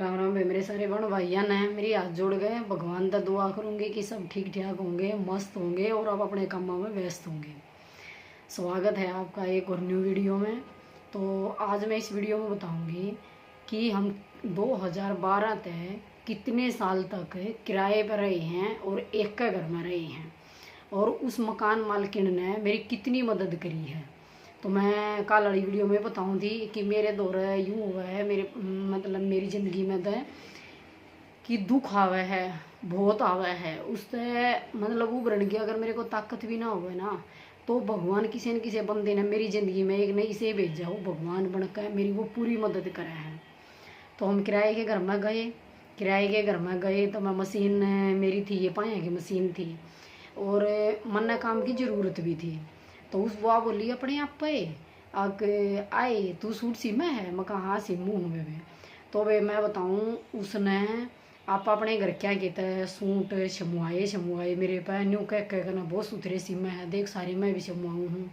राम राम भाई मेरे सारे बहन भाइयान हैं। मेरी हाथ जोड़ गए। भगवान का दुआ करूंगी कि सब ठीक ठाक होंगे, मस्त होंगे और आप अपने कामों में व्यस्त होंगे। स्वागत है आपका एक और न्यू वीडियो में। तो आज मैं इस वीडियो में बताऊंगी कि हम 2012 तक कितने साल तक किराए पर रहे हैं और एक का घर में रहे हैं और उस मकान मालकिन ने मेरी कितनी मदद करी है। तो मैं कल वाली वीडियो में बताऊँ थी कि मेरे दौर यूँ हुआ है, मेरे मतलब मेरी ज़िंदगी में तो कि दुख आवे है, बहुत आवे है उससे मतलब उभरन की अगर मेरे को ताकत भी ना हो ना तो भगवान किसी न किसी बंदे ने मेरी ज़िंदगी में एक नई से भेजा हो, भगवान बनकर मेरी वो पूरी मदद करे है। तो हम किराए के घर में गए। किराए के घर में गए तो मैं मशीन मेरी थी, ये पाया की मशीन थी और मन काम की ज़रूरत भी थी। तो उस बुआ बोली अपने आप पे आए तू सूट सीमा है। मैं कहा हाँ सीमू हूँ वे। तो वे मैं बताऊँ उसने आप अपने घर क्या कहता है सूट शमुआए मेरे पे न्यू कह कहना बहुत सुथरे सीमा है, देख सारे मैं भी शमुआऊ हूँ।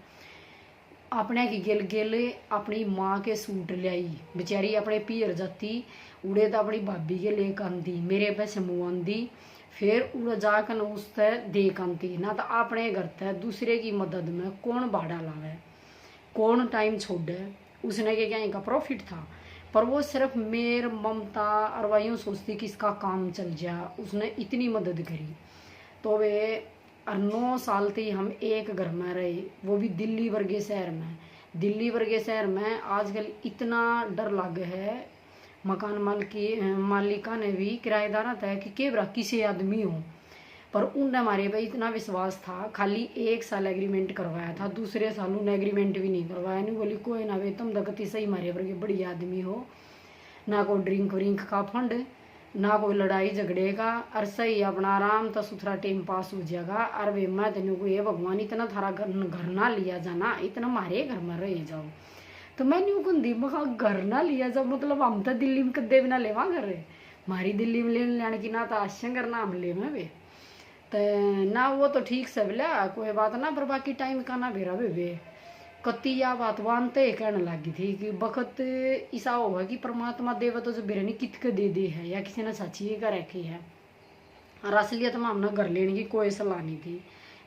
अपने की गिल गिल अपनी माँ के सूट लाई बेचारी अपने पीर जाती उड़े तो अपनी भाभी के लेकर आंदी मेरे पे शमुआंदी फिर उड़ जाकर उससे देख आती ना। तो अपने घर तक दूसरे की मदद में कौन भाड़ा लावे, कौन टाइम छोड़े। उसने के क्या इनका प्रॉफिट था पर वो सिर्फ मेर ममता और वही सोचती कि इसका काम चल जा, उसने इतनी मदद करी। तो वे 9 साल थी हम एक घर में रहे, वो भी दिल्ली वर्गे शहर में। दिल्ली वर्गे शहर में आजकल इतना डर लग है मकान मालिका ने भी किराएदार था कि केवरा किसी आदमी हो, पर उनने हमारे पे इतना विश्वास था। खाली 1 साल एग्रीमेंट करवाया था, दूसरे साल उन्हें एग्रीमेंट भी नहीं करवाया। नहीं बोली कोई ना वे तुम दगती सही मारे वर्गे बढ़िया आदमी हो, ना कोई ड्रिंक व्रिंक का फंड ना कोई लड़ाई झगड़े का, और सही अपना आराम तो सुथरा टाइम पास हो जाएगा। और वे मैं तेन को ये भगवान इतना थारा घर ना लिया जाना, इतना मारे घर में रह जाओ। तो मैं न्यू कुंदी मखा घर ना लिया जाओ मतलब हम तो दिल्ली में कदे भी ना लेवा घर मारी दिल्ली में लेने की ना तो आशा करना हम ले में वे तो ना वो तो ठीक से बोला कोई बात ना, पर बाकी टाइम का ना बेरा वे कत्ती या बात वानते कहने लगी थी कि बखत ऐसा होगा कि परमात्मा देव तो जो बिरनी कित के दे दी है या किसी ने सच्ची का रखी है। और असलियत में हमने घर लेने की कोई सलाह नहीं थी।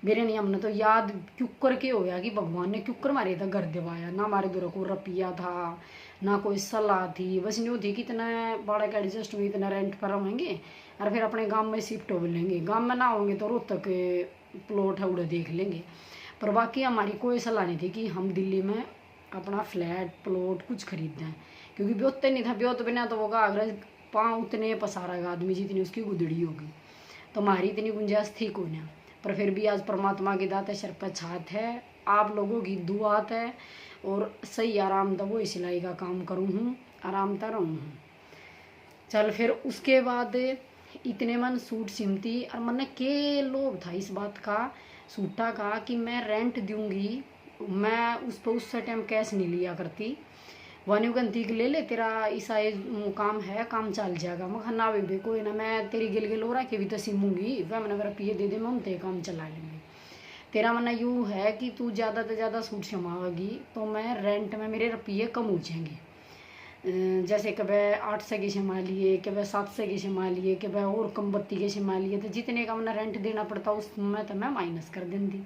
बिरनी हमने तो याद क्यों करके हो गया कि भगवान ने क्यों कर मारे था घर दिवाया ना, हमारे दूर को रुपया था ना कोई सलाह थी। बस न्यू थी कि इतना बड़ा का एडजस्ट हुई, इतना रेंट पर रहेंगे और फिर अपने गांव में शिफ्ट हो लेंगे। गांव में ना होंगे तो रोहतक प्लॉट है उड़े देख लेंगे। पर बाकी हमारी कोई सलाह नहीं थी कि हम दिल्ली में अपना फ्लैट प्लॉट कुछ खरीदें, क्योंकि ब्योते नहीं था। ब्योत बिना तो वो अगर पाँव उतने पसारेगा आदमी जितनी उसकी गुदड़ी होगी, तो हमारी इतनी गुंजाइश थी को ना। पर फिर भी आज परमात्मा की दात है, सर पर छात है, आप लोगों की दुआत है और सही आराम था वो सिलाई का काम करूँ हूँ, आराम था रहूँ हूँ। चल फिर उसके बाद इतने मन सूट सिमती और मन के लोभ था इस बात का सूटा का कि मैं रेंट दूंगी। मैं उस पर उस टाइम कैश नहीं लिया करती। वानी गंती ले ले तेरा ऐसा काम है, काम चल जाएगा। मैं खा ना बेबे कोई ना, मैं तेरी गिल गिल हो रहा के भी तो सिमूंगी वह मैंने मेरा पिए दे दे मैं ते काम चला लेंगे। तेरा मन यूँ है कि तू ज़्यादा से ज़्यादा सूट सिमावेगी तो मैं रेंट में मेरे रुपये कम हो जाएंगे। जैसे कभी 800 के सिमा लिए, कभी 700 के सिमा लिए, कभी और कम बत्ती के सिमा लिए, तो जितने का मैंने रेंट देना पड़ता उसमें तो मैं माइनस कर देंगी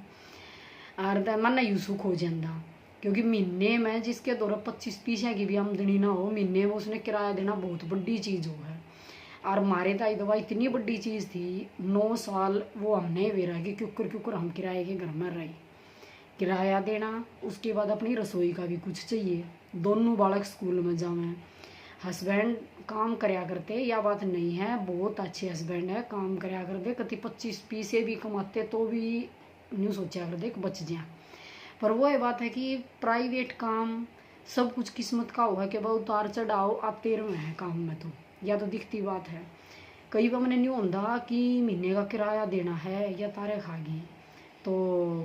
और मन यूसुख हो जाता। क्योंकि महीने में जिसके दौरा 25 पैसे की भी आमदनी ना हो, महीने में उसने किराया देना बहुत बड़ी चीज़ हो है। और हमारे ताई दवा इतनी बड़ी चीज़ थी। 9 साल वो हमने बेरा कि क्योंकर हम किराए के घर में रहे, किराया देना उसके बाद अपनी रसोई का भी कुछ चाहिए, दोनों बालक स्कूल में जावें। हस्बैंड काम कराया करते, या बात नहीं है, बहुत अच्छे हस्बैंड है, काम कराया करते, कति 25 पैसे भी कमाते तो भी न्यू सोचा करते बच जाए। पर वो ये बात है कि प्राइवेट काम सब कुछ किस्मत का होगा कि बहुत उतार चढ़ाव आते रहे हैं काम में, तो या तो दिखती बात है। कई बार मैंने न्यू होता कि महीने का किराया देना है या तारे खागी तो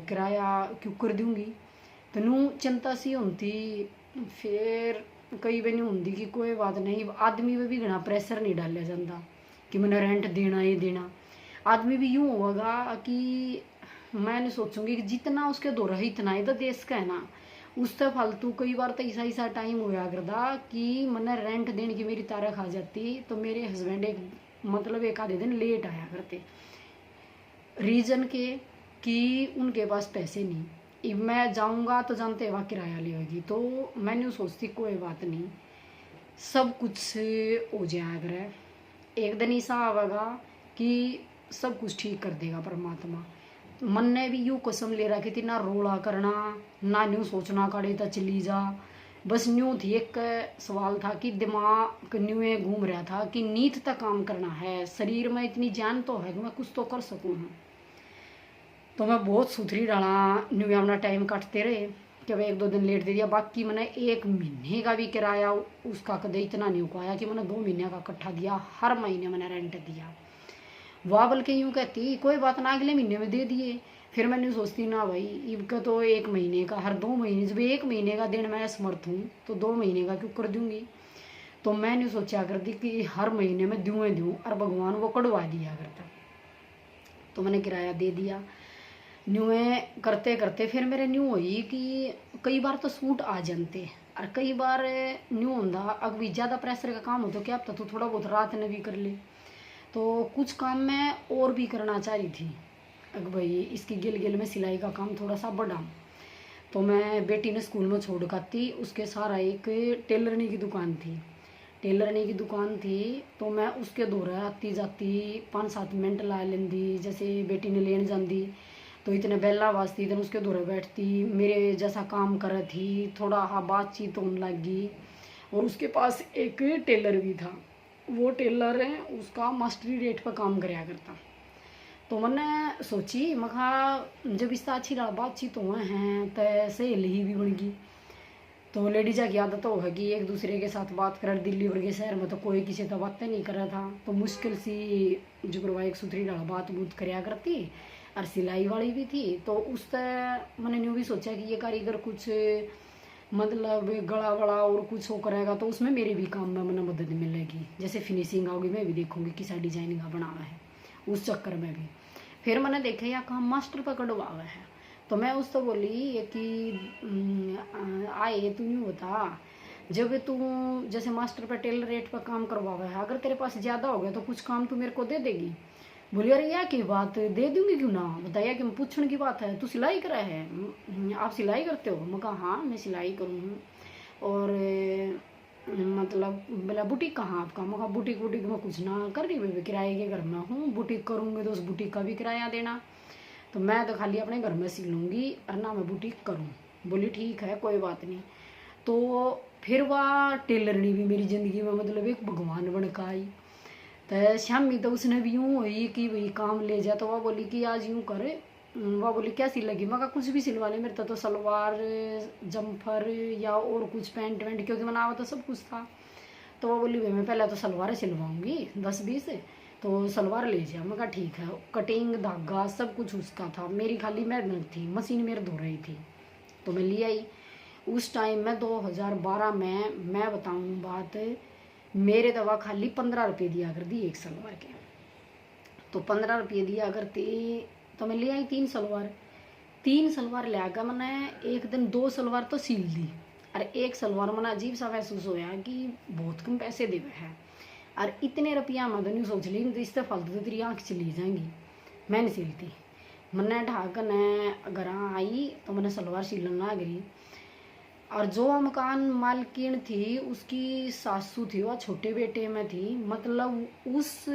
किराया क्यों कर दूँगी, तो नू चिंता सी होती। फिर कई बार न्यू होती कि कोई बात नहीं, आदमी में भी घना प्रेशर नहीं डाला जाता कि मैंने रेंट देना ही देना। आदमी भी यूँ होगा कि मैं नहीं सोचूंगी कि जितना उसके दौरा है इतना ही तो देश का है ना, उससे फालतू कई बार तो ऐसा ऐसा टाइम होया करता कि मैंने रेंट देने की मेरी तारीख आ जाती तो मेरे हस्बैंड एक मतलब एक आधे दिन लेट आया करते, रीजन के कि उनके पास पैसे नहीं। अब मैं जाऊंगा तो जानते वहाँ किराया लेगी, तो मैंने सोचती कोई बात नहीं, सब कुछ हो जाएगा, एक दिन ऐसा आवेगा कि सब कुछ ठीक कर देगा परमात्मा। मन ने भी यूँ कसम ले रखी थी, ना रोड़ा करना ना न्यू सोचना काड़े तो चली जा, बस न्यू थी। एक सवाल था कि दिमाग न्यू घूम रहा था कि नींद तक काम करना है, शरीर में इतनी जान तो है कि मैं कुछ तो कर सकूँ। तो मैं बहुत सुथरी डाला न्यू अपना टाइम काटते रहे कि भाई 1-2 दिन लेट दे दिया। बाकी मैंने 1 महीने का भी किराया उसका कदे इतना नहीं उपाया कि मैंने 2 महीने का इकट्ठा दिया, हर महीने मैंने रेंट दिया। वह बल्कि यूँ कहती कोई बात ना अगले महीने में दे दिए। फिर मैंने सोचती ना भाई इनका तो 1 महीने का, हर 2 महीने जब 1 महीने का दिन मैं समर्थ हूँ तो 2 महीने का क्यों कर दूंगी। तो मैंने सोचा करती कि हर महीने में दूँ और भगवान वो कड़वा दिया करता। तो मैंने किराया दे दिया। न्यू करते करते फिर मेरे न्यू हुई कि कई बार तो सूट आ जानते और कई बार न्यू होंदा अगर ज़्यादा प्रेशर का काम हो तो क्या पता तो थोड़ा बहुत रात ने भी कर ले। तो कुछ काम मैं और भी करना चाह रही थी, अगर भाई इसकी गिल गिल में सिलाई का काम थोड़ा सा बढ़ा। तो मैं बेटी ने स्कूल में छोड़ खाती, उसके सारा एक टेलरनी की दुकान थी, टेलरनी की दुकान थी। तो मैं उसके दौरे आती जाती 5-7 मिनट ला लेंदी, जैसे बेटी ने लेने जाती तो इतने बेला वाजती इतने उसके दौरे बैठती, मेरे जैसा काम कर थी, थोड़ा हाँ बातचीत होने लगी। और उसके पास एक टेलर भी था, वो टेलर है उसका मास्टरी रेट पर काम कराया करता। तो मैंने सोची मखा जब इससे अच्छी बातचीत हुए हैं तो सहेली भी बन गई। तो लेडीजा की आदत तो होगी एक दूसरे के साथ बात कर, दिल्ली वर्गे शहर में तो कोई किसी से बातें नहीं कर रहा था, तो मुश्किल सी जुगरवा एक सुथरी बात बूत कराया करती और सिलाई वाली भी थी। तो उससे मैंने न्यू भी सोचा कि ये कारीगर कुछ मतलब गला वड़ा और कुछ हो करेगा तो उसमें मेरे भी काम में मैंने मदद मिलेगी, जैसे फिनिशिंग आओगी मैं भी देखूंगी किसा डिजाइनिंग का बना हुआ है, उस चक्कर में भी। फिर मैंने देखा यह काम मास्टर पकड़वा हुआ है। तो मैं उससे बोली ये कि आए तू नहीं बता, जब तू जैसे मास्टर पर टेलर रेट पर काम करवा हुआ है, अगर तेरे पास ज़्यादा हो गया तो कुछ काम तू मेरे को दे देगी। बोली अरे यार की बात दे दूंगी क्यों ना, बताया कि पूछने की बात है, तू सिलाई करा है, आप सिलाई करते हो। मैं कहा हाँ मैं सिलाई करूँ और मतलब बोला बुटीक कहाँ आपका। मैं कहा बुटीक वुटीक में कुछ ना कर रही मैं किराए के घर में हूँ, बुटीक करूँगी तो उस बुटीक का भी किराया देना, तो मैं तो खाली अपने घर में सी लूँगी और ना मैं बुटीक करूँ। बोली ठीक है कोई बात नहीं। तो फिर वह टेलरनी भी मेरी ज़िंदगी में मतलब एक भगवान बन का आई। तो शामी तो उसने भी यूँ हुई कि भाई काम ले जा, तो वह बोली कि आज यूँ करे, वह बोली क्या सिलेगी। मैं कहा कुछ भी सिलवा ले, मेरे तो सलवार जम्फर या और कुछ पैंट वैंट क्योंकि मना तो सब कुछ था। तो वह बोली भाई मैं पहले तो सलवार सिलवाऊंगी 10-20, तो सलवार ले जा। मैं कहा ठीक है। कटिंग धागा सब कुछ उसका था, मेरी खाली मेहनत थी, मशीन मेरे धो रही थी। तो मैं ले आई। उस टाइम में 2012 में मैं बताऊँ बात, मेरे दवा खाली 15 रुपये दिया कर दी एक सलवार के। तो 15 रुपये दिया करती तो मैं ले आई 3 सलवार ले आकर मैंने एक दिन 2 सलवार तो सिल दी। और एक सलवार मैंने अजीब सा महसूस होया कि बहुत कम पैसे देवे है और इतने रुपया मैं नहीं सोच ली तो इससे फालतू तो तेरी आँख चली जाएंगी, मैं नहीं सिलती। मैंने ढाकर ने घर आई तो मैंने सलवार सिलन ना गई। और जो मकान मालकिन थी उसकी सासू थी, वह छोटे बेटे में थी, मतलब उस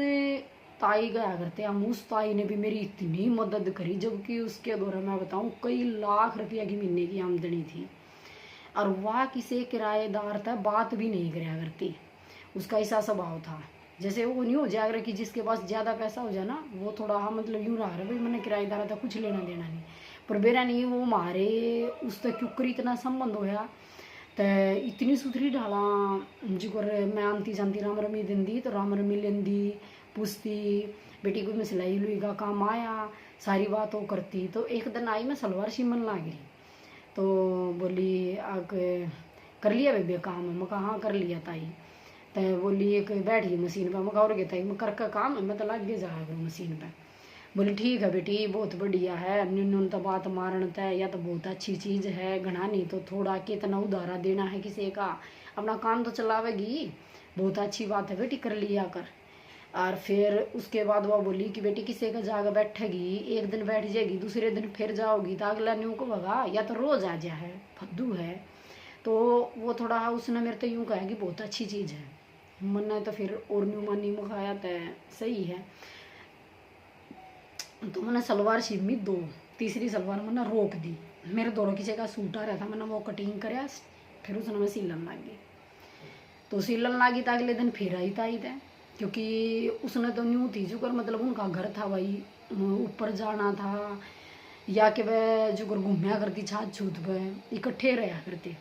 ताई गया करते हम, उस ताई ने भी मेरी इतनी मदद करी, जबकि उसके दौरे मैं बताऊं कई लाख रुपया की महीने की आमदनी थी। और वह किसी किराएदार था बात भी नहीं कराया करती, उसका ऐसा स्वभाव था। जैसे वो नहीं हो जाएगा कि जिसके पास ज़्यादा पैसा हो जाए ना वो थोड़ा हाँ मतलब यूँ रहा भाई मैंने किराएदार था कुछ लेना देना नहीं, पर बेरा नहीं वो मारे उस तक क्योंकि इतना संबंध होया। तो इतनी सुथरी ढाला जिकर मैं आंती जानती राम रमी देंदी, तो राम रमी लेंदी पूछती बेटी को मैं सिलाई लुई का काम आया, सारी बात वो करती। तो एक दिन आई मैं सलवार सिमन ला गई, तो बोली आग कर लिया बेबे काम। मैं कहा हाँ कर लिया ताई। तो बोली एक बैठी मशीन पर, मैं और गया ताई मैं कर का काम है मैं तो लग गया जाएगा मशीन पर। बोली ठीक है बेटी, बहुत बढ़िया है, न्यून तो बात मारण तय, या तो बहुत अच्छी चीज़ है, घना नहीं तो थोड़ा, कितना उधारा देना है किसी का, अपना काम तो चलावेगी, बहुत अच्छी बात है बेटी, कर लिया कर। और फिर उसके बाद वो बोली कि बेटी किसी का जाकर बैठेगी, एक दिन बैठ जाएगी, दूसरे दिन फिर जाओगी तो अगला न्यू को भगा, या तो रोज आ जा है, फद्दू है। तो वो थोड़ा उसने मेरे तो यूँ कहा कि बहुत अच्छी चीज़ है, मन तो फिर और न्यू मानी मुखाया तो सही है। तो मैंने सलवार सिमी दो, तीसरी सलवार मैंने रोक दी, मेरे दोनों किसी का सूट आ रहा था, मैंने वो कटिंग कराया, फिर उसने मैं सिलन लगी। तो सिलन लगी तो अगले दिन फिर आई ताई थे, क्योंकि उसने तो न्यू थी जो कर मतलब उनका घर था भाई, ऊपर जाना था, या कि वह जो कर घूमया करती छात छूत पे इकट्ठे रहा करते।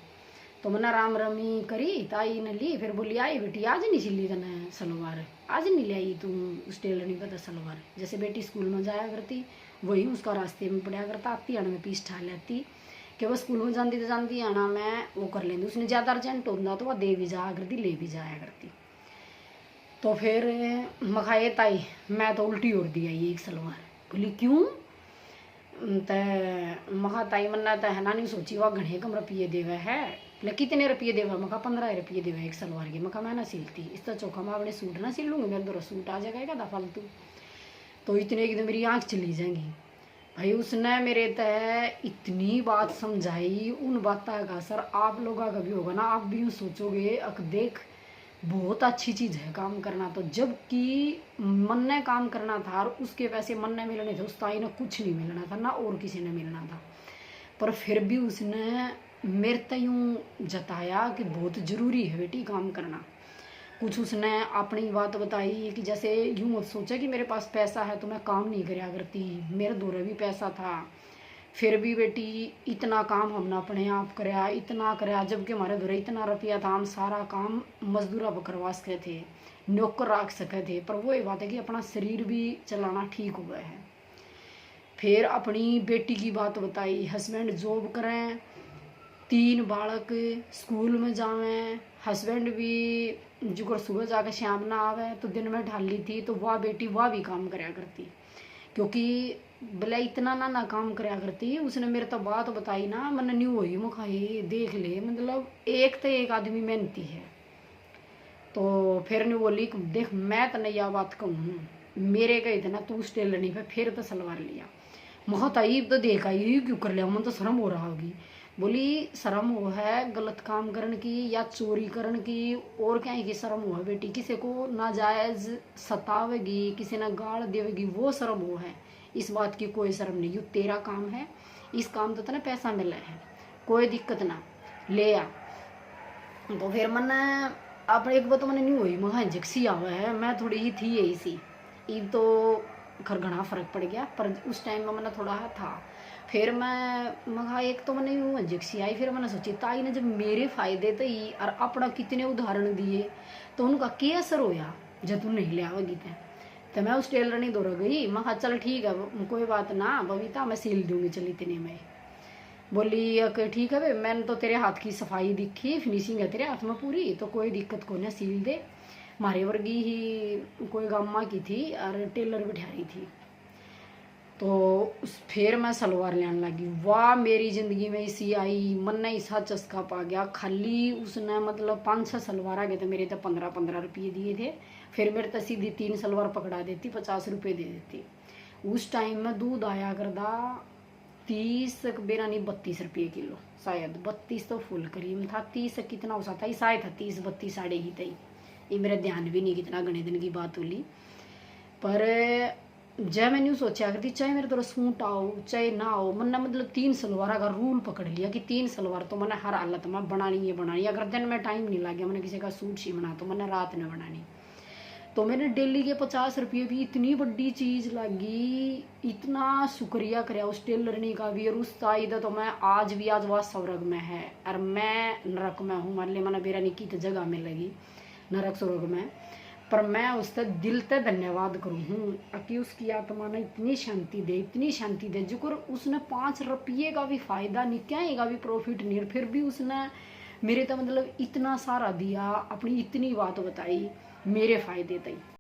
तो मैंने राम रमी करी, ताई ने ली, फिर बोली आई बेटी आज नहीं सिली तने सलवार, आज नहीं ले आई तू उस टेलर नहीं पता सलवार। जैसे बेटी स्कूल में जाया करती वही उसका रास्ते में पड़ा करता, आती आना में पीस ठा लेती कि वह स्कूल में जाती तो जाती आना मैं वो कर लेंदी, उसने ज़्यादा अर्जेंट होता तो वह दे भी जाया करती, ले भी जाया करती। तो फिर मखाए ताई मैं तो उल्टी उड़ दी आई एक सलवार। बोली क्यों? तो मखा ताई मन्ना तो है ना नहीं सोची वह घने कम रुपये देवे है, ले कितने रुपये देवा? मखा 15 रुपये देवे एक सलवार के। मखा मैं ना सिलती, इस तो चौका मैं अपने सूट ना सिल लूँगी, मेरे दो सूट आ जाएगा क्या फालतू। तो इतने की तो मेरी आँख चली जाएंगी भाई। उसने मेरे तय इतनी बात समझाई, उन बातों का असर आप लोगों का भी होगा ना, आप भी यूँ सोचोगे अक देख बहुत अच्छी चीज़ है काम करना। तो जबकि मन ने काम करना था और उसके पैसे मन ने मिलने थे, उस ताई ने कुछ नहीं मिलना था ना और किसी ने मिलना था, पर फिर भी उसने मेरे तक यूँ जताया कि बहुत ज़रूरी है बेटी काम करना। कुछ उसने अपनी बात बताई कि जैसे यूँ मत सोचा कि मेरे पास पैसा है तो मैं काम नहीं कराया करती, मेरे दौरे भी पैसा था, फिर भी बेटी इतना काम हमने अपने आप कराया, इतना कराया, जबकि हमारे दौरे इतना रुपया था, हम सारा काम मजदूरा पर करवा सके थे, नौकर रख सके थे, पर वो ये बात है कि अपना शरीर भी चलाना ठीक हुआ है। फिर अपनी बेटी की बात बताई, हस्बैंड जॉब करें, 3 बालक स्कूल में जावें, हस्बैंड भी जो सुबह जाकर शाम ना आवे तो दिन में ढाल ली थी, तो वह बेटी वह भी काम कराया करती, क्योंकि भले इतना ना काम कराया करती। उसने मेरे तो बात बताई ना, मैंने न्यू हुई मुखाई देख ले, मतलब एक तो एक आदमी मेहनती है। तो फिर न्यू बोली देख मैं तो नहीं यह बात कहूँ, मेरे कही थे ना तू उस टेलर नहीं पे फिर तो सलवार लिया। बहुत आई तो देख आई क्यों कर लिया, मन तो शर्म हो रहा होगी। बोली शर्म हो है गलत काम करने की या चोरी करने की, और क्या है कि शर्म हो है बेटी, किसी को नाजायज सतावेगी, किसी ने गाड़ देवेगी, वो शर्म हो है। इस बात की कोई शर्म नहीं, यू तेरा काम है, इस काम तो ना पैसा मिला है, कोई दिक्कत ना, ले आ। तो फिर मैंने अब एक बार तो मैंने नहीं हुई महा जक्सी आवा है, मैं थोड़ी ही थी यही सी, ईब तो खर घना फर्क पड़ गया, पर उस टाइम में मैंने थोड़ा था। फिर मैं मगा एक तो मैंने यूँ जक्सी आई, फिर मैंने सोची ताई ने जब मेरे फायदे तो ही और अपना कितने उदाहरण दिए, तो उनका क्या असर होया जब तू नहीं लिया होगी तो मैं उस टेलर नहीं दौड़ गई। मैं कहा चल ठीक है कोई बात ना बबीता, मैं सिल दूंगी चल इतने में। बोली ओके ठीक है भाई, मैंने तो तेरे हाथ की सफाई दिखी, फिनिशिंग है तेरे हाथ में पूरी, तो कोई दिक्कत को ना सील दे। मारे वर्गी ही कोई गामा की थी और टेलर बिठा रही थी। तो फिर मैं सलवार लेने लगी, वाह मेरी ज़िंदगी में इसी आई, मन ने ऐसा चस्का पा गया। खाली उसने मतलब 5-6 सलवार आ गए थे मेरे, तो 15-15 रुपये दिए थे। फिर मेरे तो सीधी 3 सलवार पकड़ा देती, 50 रुपये दे देती। उस टाइम में दूध आया करदा 30 बेरा नहीं 32 रुपये किलो, शायद 32 तो फुल क्रीम था, 30 कितना हो सकता है, शायद था 30-32 साढ़े ही तई, ये मेरा ध्यान भी नहीं कितना गणे दिन की बात होली। पर जय मैंने यूँ सोचा करती चाहे मेरे तरह सूट आओ चाहे ना आओ, मैंने मतलब 3 सलवार का रूल पकड़ लिया कि 3 सलवार तो मैंने हर हालत में बनानी है बनानी। अगर दिन में टाइम नहीं लग गया मैंने किसी का सूट सी बना तो मैंने रात में बनानी। तो मैंने डेली के 50 रुपये भी इतनी बड़ी चीज़ लगी, इतना शुक्रिया कराया उस टेलरनी का भी और उस ताई का। तो मैं आज भी आज वह स्वर्ग में है और मैं नरक में हूँ, मान लिया मैंने बेरा निकी तो जगह में लगी नरक स्वर्ग में, पर मैं उससे दिल से धन्यवाद करूँ हूँ कि उसकी आत्मा ने इतनी शांति दे, इतनी शांति दे, जो कर उसने 5 रुपये का भी फायदा नहीं, क्या का भी प्रॉफिट नहीं, फिर भी उसने मेरे तो मतलब इतना सारा दिया, अपनी इतनी बात बताई मेरे फायदे तक।